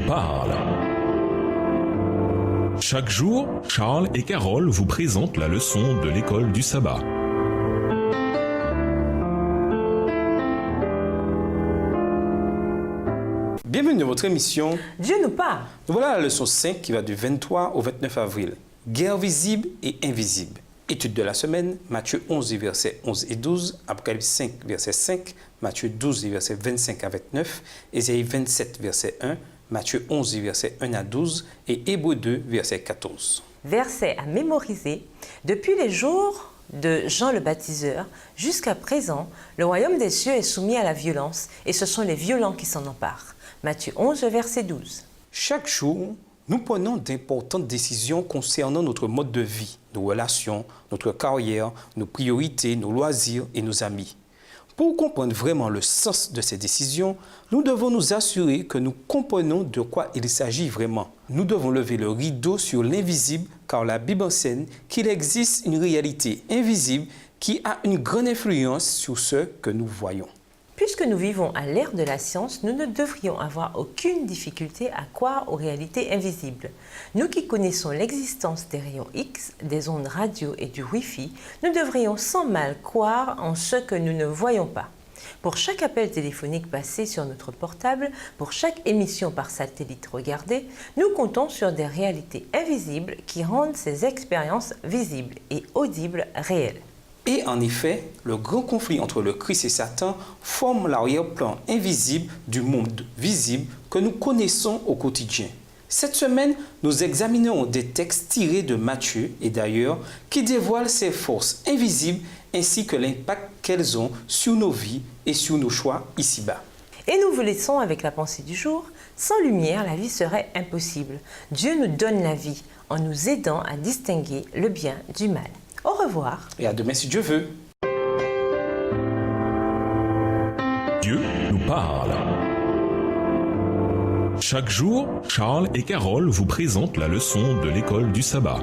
parle. Chaque jour, Charles et Carole vous présentent la leçon de l'école du sabbat. Bienvenue dans votre émission Dieu nous parle. Nous voilà la leçon 5 qui va du 23 au 29 avril. Guerre visible et invisible. Étude de la semaine, Matthieu 11, versets 11 et 12, Apocalypse 5, verset 5, Matthieu 12, versets 25 à 29, Ésaïe 27, verset 1, Matthieu 11, versets 1 à 12 et Hébreux 2, verset 14. Verset à mémoriser. Depuis les jours de Jean le baptiseur jusqu'à présent, le royaume des cieux est soumis à la violence et ce sont les violents qui s'en emparent. Matthieu 11, verset 12. Chaque jour, nous prenons d'importantes décisions concernant notre mode de vie, nos relations, notre carrière, nos priorités, nos loisirs et nos amis. Pour comprendre vraiment le sens de ces décisions, nous devons nous assurer que nous comprenons de quoi il s'agit vraiment. Nous devons lever le rideau sur l'invisible car la Bible enseigne qu'il existe une réalité invisible qui a une grande influence sur ce que nous voyons. Puisque nous vivons à l'ère de la science, nous ne devrions avoir aucune difficulté à croire aux réalités invisibles. Nous qui connaissons l'existence des rayons X, des ondes radio et du Wi-Fi, nous devrions sans mal croire en ce que nous ne voyons pas. Pour chaque appel téléphonique passé sur notre portable, pour chaque émission par satellite regardée, nous comptons sur des réalités invisibles qui rendent ces expériences visibles et audibles réelles. Et en effet, le grand conflit entre le Christ et Satan forme l'arrière-plan invisible du monde visible que nous connaissons au quotidien. Cette semaine, nous examinerons des textes tirés de Matthieu et d'ailleurs qui dévoilent ces forces invisibles ainsi que l'impact qu'elles ont sur nos vies et sur nos choix ici-bas. Et nous vous laissons avec la pensée du jour. Sans lumière, la vie serait impossible. Dieu nous donne la vie en nous aidant à distinguer le bien du mal. Au revoir. Et à demain si Dieu veut. Dieu nous parle. Chaque jour, Charles et Carole vous présentent la leçon de l'école du sabbat.